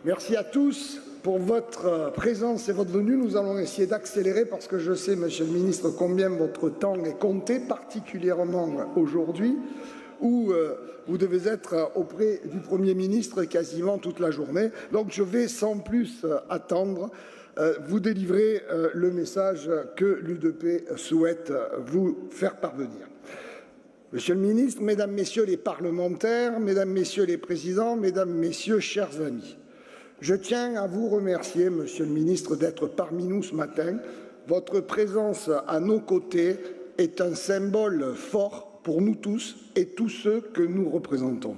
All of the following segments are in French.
Merci à tous pour votre présence et votre venue. Nous allons essayer d'accélérer parce que je sais, Monsieur le Ministre, combien votre temps est compté, particulièrement aujourd'hui, où vous devez être auprès du Premier ministre quasiment toute la journée. Donc je vais sans plus attendre vous délivrer le message que l'UDP souhaite vous faire parvenir. Monsieur le ministre, Mesdames, Messieurs les parlementaires, Mesdames, Messieurs les présidents, Mesdames, Messieurs, chers amis, je tiens à vous remercier, Monsieur le ministre, d'être parmi nous ce matin. Votre présence à nos côtés est un symbole fort pour nous tous et tous ceux que nous représentons.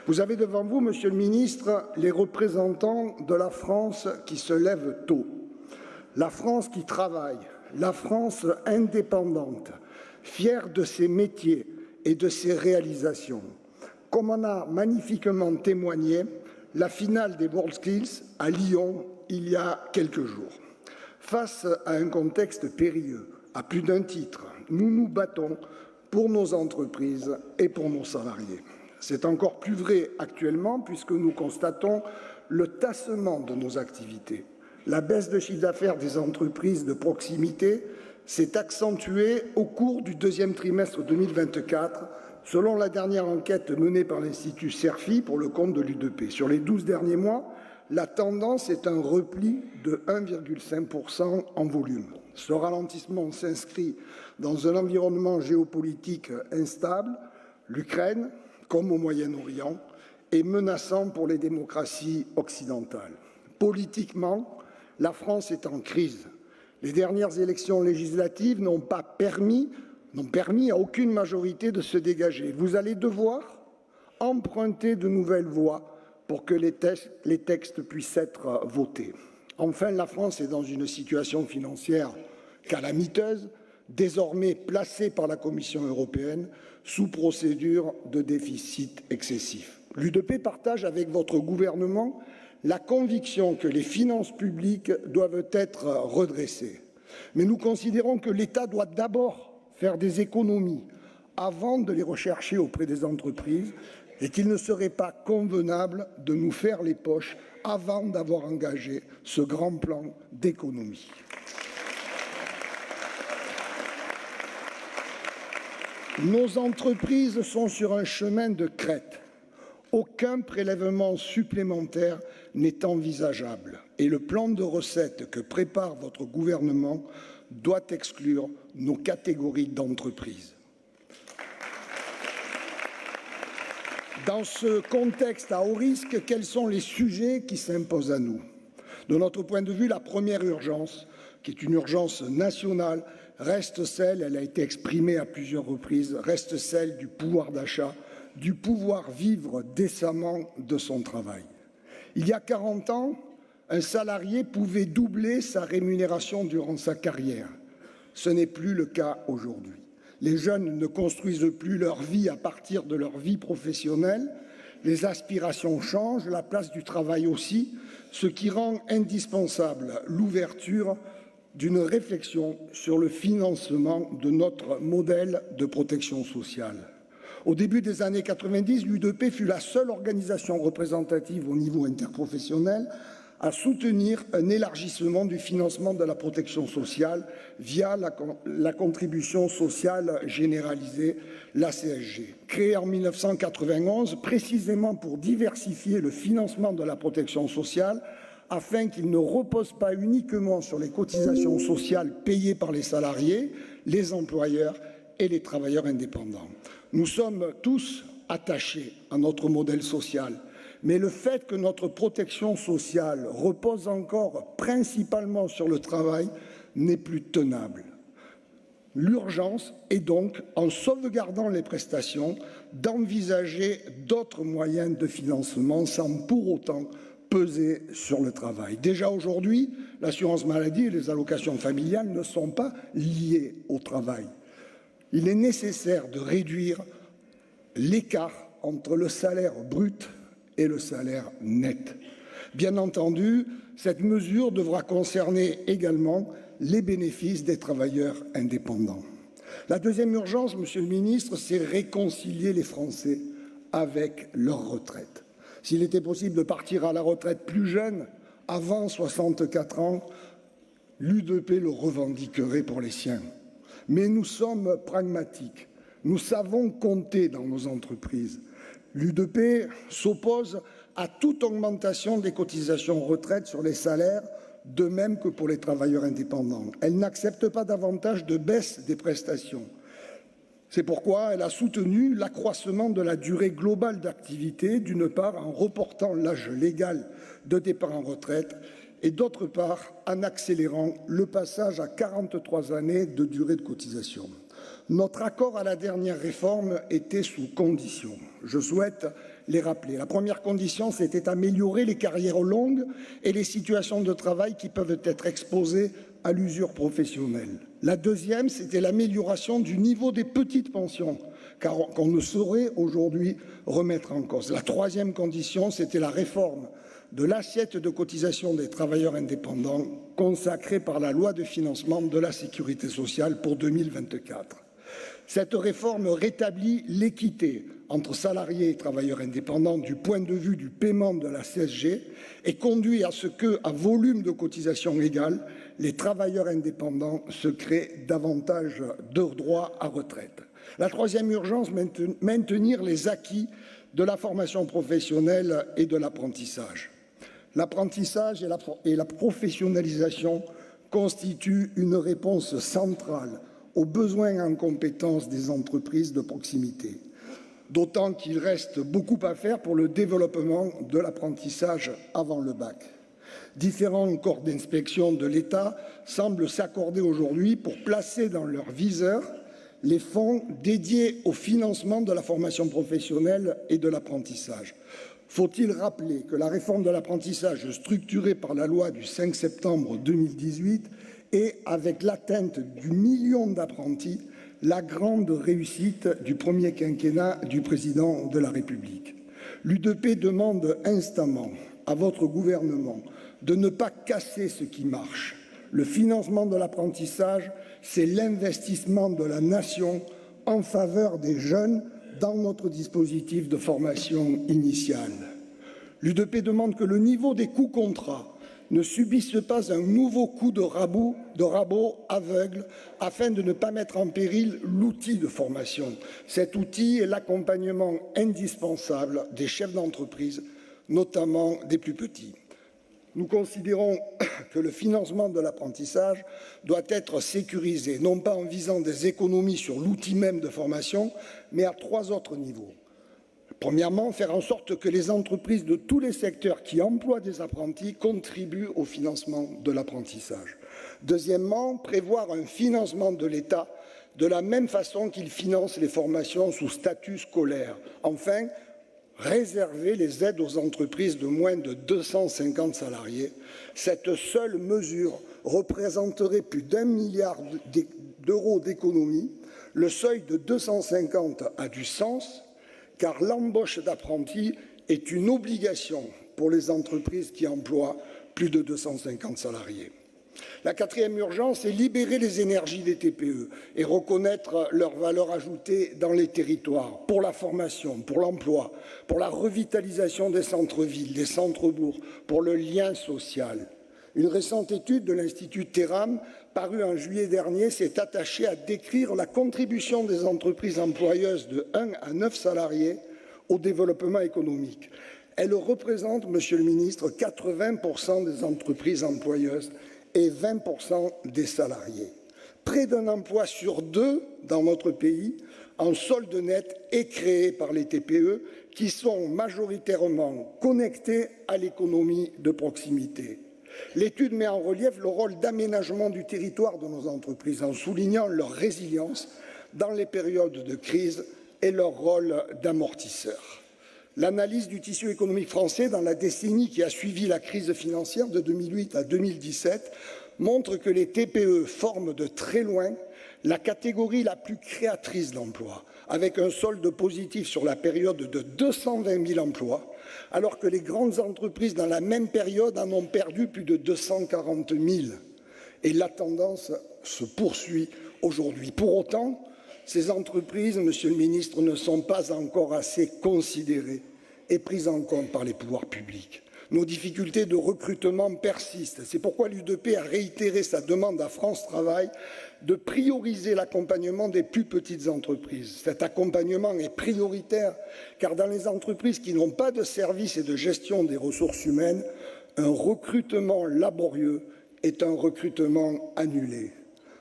Vous avez devant vous, Monsieur le ministre, les représentants de la France qui se lèvent tôt, la France qui travaille, la France indépendante, fière de ses métiers et de ses réalisations, comme en a magnifiquement témoigné la finale des WorldSkills à Lyon il y a quelques jours. Face à un contexte périlleux, à plus d'un titre, nous nous battons pour nos entreprises et pour nos salariés. C'est encore plus vrai actuellement puisque nous constatons le tassement de nos activités. La baisse de chiffre d'affaires des entreprises de proximité s'est accentuée au cours du deuxième trimestre 2024, selon la dernière enquête menée par l'Institut CERFI pour le compte de l'UDP. Sur les 12 derniers mois, la tendance est un repli de 1,5% en volume. Ce ralentissement s'inscrit dans un environnement géopolitique instable, l'Ukraine, comme au Moyen-Orient, est menaçant pour les démocraties occidentales. Politiquement, la France est en crise. Les dernières élections législatives n'ont permis à aucune majorité de se dégager. Vous allez devoir emprunter de nouvelles voies pour que les textes puissent être votés. Enfin, la France est dans une situation financière calamiteuse, désormais placée par la Commission européenne sous procédure de déficit excessif. L'UDP partage avec votre gouvernement la conviction que les finances publiques doivent être redressées. Mais nous considérons que l'État doit d'abord faire des économies avant de les rechercher auprès des entreprises et qu'il ne serait pas convenable de nous faire les poches avant d'avoir engagé ce grand plan d'économie. Nos entreprises sont sur un chemin de crête. Aucun prélèvement supplémentaire n'est envisageable et le plan de recettes que prépare votre gouvernement doit exclure nos catégories d'entreprises. Dans ce contexte à haut risque, quels sont les sujets qui s'imposent à nous? De notre point de vue, la première urgence, qui est une urgence nationale, reste celle, elle a été exprimée à plusieurs reprises, reste celle du pouvoir d'achat, du pouvoir vivre décemment de son travail. Il y a 40 ans, un salarié pouvait doubler sa rémunération durant sa carrière. Ce n'est plus le cas aujourd'hui. Les jeunes ne construisent plus leur vie à partir de leur vie professionnelle. Les aspirations changent, la place du travail aussi, ce qui rend indispensable l'ouverture d'une réflexion sur le financement de notre modèle de protection sociale. Au début des années 90, l'UDP fut la seule organisation représentative au niveau interprofessionnel à soutenir un élargissement du financement de la protection sociale via la contribution sociale généralisée, la CSG. Créée en 1991 précisément pour diversifier le financement de la protection sociale afin qu'il ne repose pas uniquement sur les cotisations sociales payées par les salariés, les employeurs et les travailleurs indépendants. Nous sommes tous attachés à notre modèle social, mais le fait que notre protection sociale repose encore principalement sur le travail n'est plus tenable. L'urgence est donc, en sauvegardant les prestations, d'envisager d'autres moyens de financement sans pour autant peser sur le travail. Déjà aujourd'hui, l'assurance maladie et les allocations familiales ne sont pas liées au travail. Il est nécessaire de réduire l'écart entre le salaire brut et le salaire net. Bien entendu, cette mesure devra concerner également les bénéfices des travailleurs indépendants. La deuxième urgence, Monsieur le Ministre, c'est réconcilier les Français avec leur retraite. S'il était possible de partir à la retraite plus jeune, avant 64 ans, l'UDP le revendiquerait pour les siens. Mais nous sommes pragmatiques. Nous savons compter dans nos entreprises. L'UDP s'oppose à toute augmentation des cotisations retraite sur les salaires, de même que pour les travailleurs indépendants. Elle n'accepte pas davantage de baisse des prestations. C'est pourquoi elle a soutenu l'accroissement de la durée globale d'activité, d'une part en reportant l'âge légal de départ en retraite et d'autre part en accélérant le passage à 43 années de durée de cotisation. Notre accord à la dernière réforme était sous conditions. Je souhaite les rappeler. La première condition, c'était améliorer les carrières longues et les situations de travail qui peuvent être exposées à l'usure professionnelle. La deuxième, c'était l'amélioration du niveau des petites pensions, qu'on ne saurait aujourd'hui remettre en cause. La troisième condition, c'était la réforme de l'assiette de cotisation des travailleurs indépendants consacrée par la loi de financement de la sécurité sociale pour 2024. Cette réforme rétablit l'équité entre salariés et travailleurs indépendants du point de vue du paiement de la CSG et conduit à ce que, à volume de cotisation égal, les travailleurs indépendants se créent davantage de droits à retraite. La troisième urgence, maintenir les acquis de la formation professionnelle et de l'apprentissage. L'apprentissage et la professionnalisation constituent une réponse centrale aux besoins en compétences des entreprises de proximité. D'autant qu'il reste beaucoup à faire pour le développement de l'apprentissage avant le bac. Différents corps d'inspection de l'État semblent s'accorder aujourd'hui pour placer dans leur viseur les fonds dédiés au financement de la formation professionnelle et de l'apprentissage. Faut-il rappeler que la réforme de l'apprentissage structurée par la loi du 5 septembre 2018 est, avec l'atteinte du million d'apprentis, la grande réussite du premier quinquennat du président de la République. L'UDP demande instamment à votre gouvernement de ne pas casser ce qui marche. Le financement de l'apprentissage, c'est l'investissement de la nation en faveur des jeunes dans notre dispositif de formation initiale. L'UDP demande que le niveau des coûts contrats ne subissent pas un nouveau coup de rabot aveugle afin de ne pas mettre en péril l'outil de formation. Cet outil est l'accompagnement indispensable des chefs d'entreprise, notamment des plus petits. Nous considérons que le financement de l'apprentissage doit être sécurisé, non pas en visant des économies sur l'outil même de formation, mais à 3 autres niveaux. Premièrement, faire en sorte que les entreprises de tous les secteurs qui emploient des apprentis contribuent au financement de l'apprentissage. Deuxièmement, prévoir un financement de l'État de la même façon qu'il finance les formations sous statut scolaire. Enfin, réserver les aides aux entreprises de moins de 250 salariés. Cette seule mesure représenterait plus d'1 milliard d'euros d'économies. Le seuil de 250 a du sens, car l'embauche d'apprentis est une obligation pour les entreprises qui emploient plus de 250 salariés. La quatrième urgence est libérer les énergies des TPE et reconnaître leur valeur ajoutée dans les territoires, pour la formation, pour l'emploi, pour la revitalisation des centres-villes, des centres-bourgs, pour le lien social. Une récente étude de l'Institut Theram, parue en juillet dernier, s'est attachée à décrire la contribution des entreprises employeuses de 1 à 9 salariés au développement économique. Elle représente, Monsieur le Ministre, 80% des entreprises employeuses et 20% des salariés. Près d'un emploi sur 2 dans notre pays, en solde net, est créé par les TPE qui sont majoritairement connectés à l'économie de proximité. L'étude met en relief le rôle d'aménagement du territoire de nos entreprises en soulignant leur résilience dans les périodes de crise et leur rôle d'amortisseur. L'analyse du tissu économique français dans la décennie qui a suivi la crise financière de 2008 à 2017 montre que les TPE forment de très loin la catégorie la plus créatrice d'emplois, avec un solde positif sur la période de 220 000 emplois, alors que les grandes entreprises dans la même période en ont perdu plus de 240 000. Et la tendance se poursuit aujourd'hui. Pour autant, ces entreprises, Monsieur le Ministre, ne sont pas encore assez considérées est prise en compte par les pouvoirs publics. Nos difficultés de recrutement persistent. C'est pourquoi l'UDP a réitéré sa demande à France Travail de prioriser l'accompagnement des plus petites entreprises. Cet accompagnement est prioritaire car dans les entreprises qui n'ont pas de services et de gestion des ressources humaines, un recrutement laborieux est un recrutement annulé.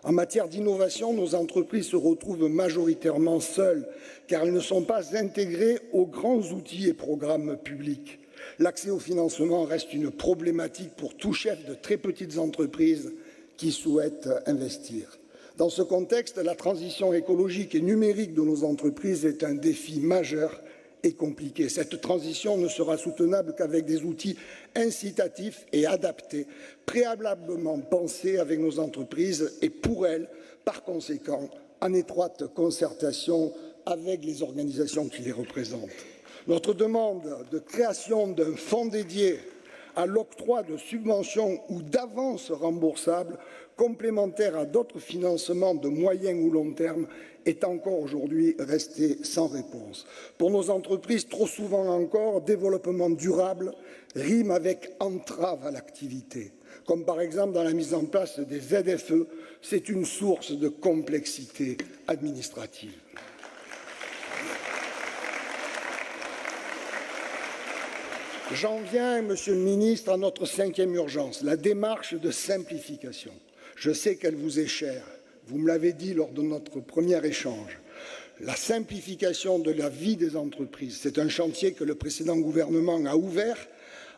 En matière d'innovation, nos entreprises se retrouvent majoritairement seules car elles ne sont pas intégrées aux grands outils et programmes publics. L'accès au financement reste une problématique pour tout chef de très petites entreprises qui souhaitent investir. Dans ce contexte, la transition écologique et numérique de nos entreprises est un défi majeur et compliqué. Cette transition ne sera soutenable qu'avec des outils incitatifs et adaptés, préalablement pensés avec nos entreprises et pour elles, par conséquent, en étroite concertation avec les organisations qui les représentent. Notre demande de création d'un fonds dédié à l'octroi de subventions ou d'avances remboursables complémentaires à d'autres financements de moyen ou long terme est encore aujourd'hui restée sans réponse. Pour nos entreprises, trop souvent encore, développement durable rime avec entrave à l'activité. Comme par exemple dans la mise en place des ZFE, c'est une source de complexité administrative. J'en viens, Monsieur le Ministre, à notre 5e urgence, la démarche de simplification. Je sais qu'elle vous est chère. Vous me l'avez dit lors de notre premier échange. La simplification de la vie des entreprises, c'est un chantier que le précédent gouvernement a ouvert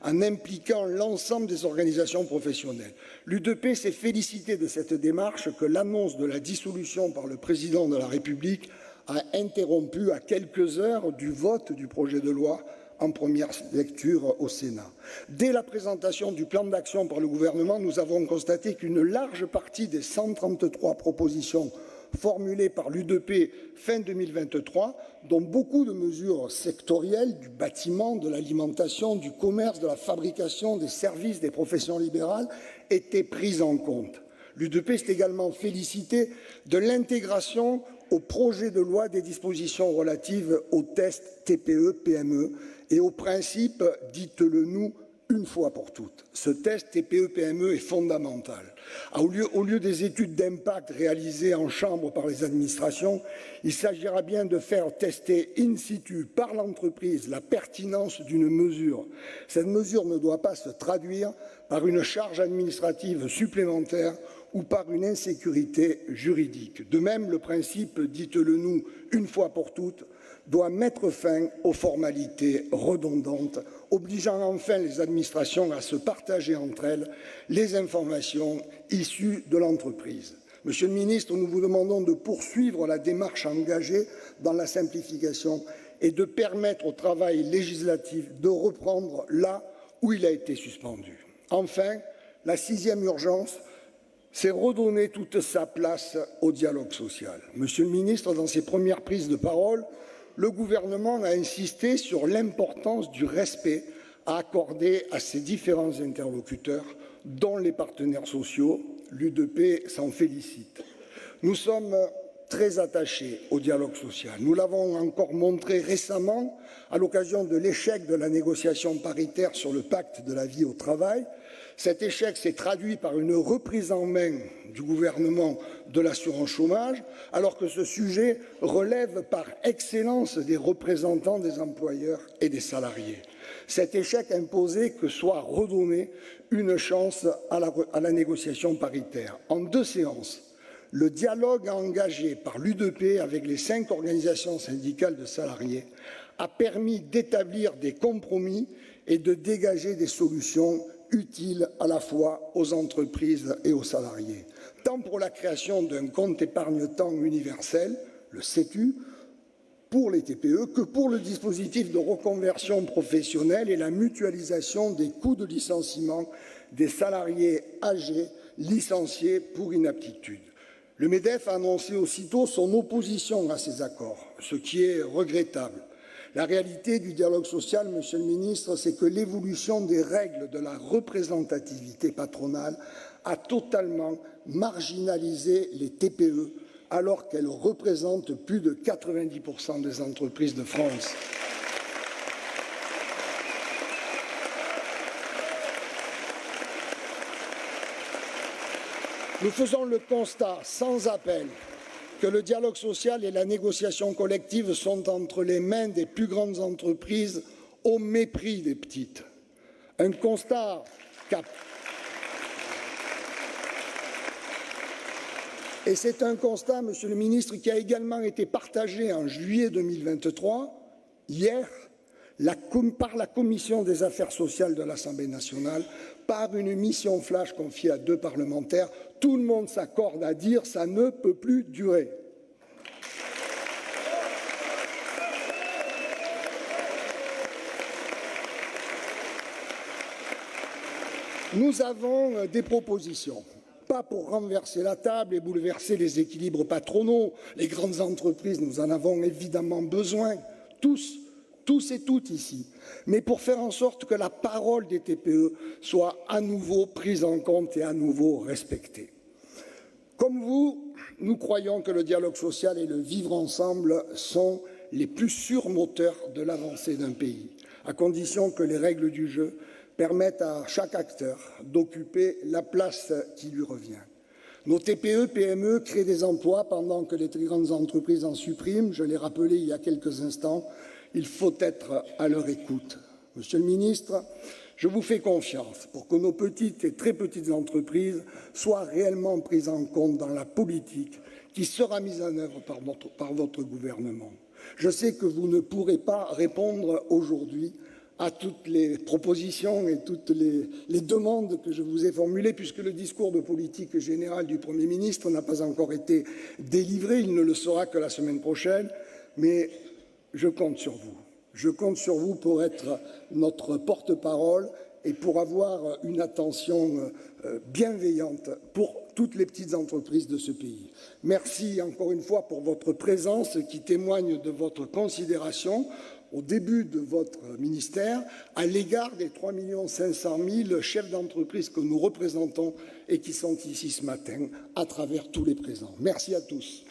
en impliquant l'ensemble des organisations professionnelles. L'UDP s'est félicité de cette démarche que l'annonce de la dissolution par le président de la République a interrompu à quelques heures du vote du projet de loi en première lecture au Sénat. Dès la présentation du plan d'action par le gouvernement, nous avons constaté qu'une large partie des 133 propositions formulées par l'UDP fin 2023, dont beaucoup de mesures sectorielles du bâtiment, de l'alimentation, du commerce, de la fabrication, des services, des professions libérales, étaient prises en compte. L'UDP s'est également félicité de l'intégration au projet de loi des dispositions relatives aux tests TPE-PME et au principe « dites-le-nous » une fois pour toutes. Ce test TPE-PME est fondamental. Au lieu des études d'impact réalisées en chambre par les administrations, il s'agira bien de faire tester in situ par l'entreprise la pertinence d'une mesure. Cette mesure ne doit pas se traduire par une charge administrative supplémentaire ou par une insécurité juridique. De même, le principe « dites-le-nous une fois pour toutes » doit mettre fin aux formalités redondantes, obligeant enfin les administrations à se partager entre elles les informations issues de l'entreprise. Monsieur le ministre, nous vous demandons de poursuivre la démarche engagée dans la simplification et de permettre au travail législatif de reprendre là où il a été suspendu. Enfin, la 6e urgence, c'est redonner toute sa place au dialogue social. Monsieur le ministre, dans ses premières prises de parole, le gouvernement a insisté sur l'importance du respect à accorder à ses différents interlocuteurs, dont les partenaires sociaux. L'UDP s'en félicite. Nous sommes très attachés au dialogue social. Nous l'avons encore montré récemment à l'occasion de l'échec de la négociation paritaire sur le pacte de la vie au travail. Cet échec s'est traduit par une reprise en main du gouvernement de l'assurance chômage, alors que ce sujet relève par excellence des représentants des employeurs et des salariés. Cet échec imposait que soit redonnée une chance à la négociation paritaire. En 2 séances, le dialogue engagé par l'UDP avec les 5 organisations syndicales de salariés a permis d'établir des compromis et de dégager des solutions utiles à la fois aux entreprises et aux salariés, tant pour la création d'un compte épargne-temps universel, le CETU, pour les TPE, que pour le dispositif de reconversion professionnelle et la mutualisation des coûts de licenciement des salariés âgés licenciés pour inaptitude. Le MEDEF a annoncé aussitôt son opposition à ces accords, ce qui est regrettable. La réalité du dialogue social, Monsieur le Ministre, c'est que l'évolution des règles de la représentativité patronale a totalement marginalisé les TPE, alors qu'elles représentent plus de 90% des entreprises de France. Nous faisons le constat sans appel que le dialogue social et la négociation collective sont entre les mains des plus grandes entreprises au mépris des petites. Un constat Et c'est un constat, Monsieur le ministre, qui a également été partagé en juillet 2023, hier, par la Commission des affaires sociales de l'Assemblée nationale, par une mission flash confiée à 2 parlementaires. Tout le monde s'accorde à dire que ça ne peut plus durer. Nous avons des propositions. Pas pour renverser la table et bouleverser les équilibres patronaux. Les grandes entreprises, nous en avons évidemment besoin, tous et toutes ici, mais pour faire en sorte que la parole des TPE soit à nouveau prise en compte et à nouveau respectée. Comme vous, nous croyons que le dialogue social et le vivre ensemble sont les plus sûrs moteurs de l'avancée d'un pays, à condition que les règles du jeu permettent à chaque acteur d'occuper la place qui lui revient. Nos TPE, PME créent des emplois pendant que les très grandes entreprises en suppriment. Je l'ai rappelé il y a quelques instants, il faut être à leur écoute. Monsieur le ministre, je vous fais confiance pour que nos petites et très petites entreprises soient réellement prises en compte dans la politique qui sera mise en œuvre par votre gouvernement. Je sais que vous ne pourrez pas répondre aujourd'hui à toutes les propositions et toutes les demandes que je vous ai formulées, puisque le discours de politique générale du Premier ministre n'a pas encore été délivré, il ne le sera que la semaine prochaine, mais je compte sur vous. Je compte sur vous pour être notre porte-parole et pour avoir une attention bienveillante pour toutes les petites entreprises de ce pays. Merci encore une fois pour votre présence qui témoigne de votre considération au début de votre ministère à l'égard des 3 500 000 chefs d'entreprise que nous représentons et qui sont ici ce matin à travers tous les présents. Merci à tous.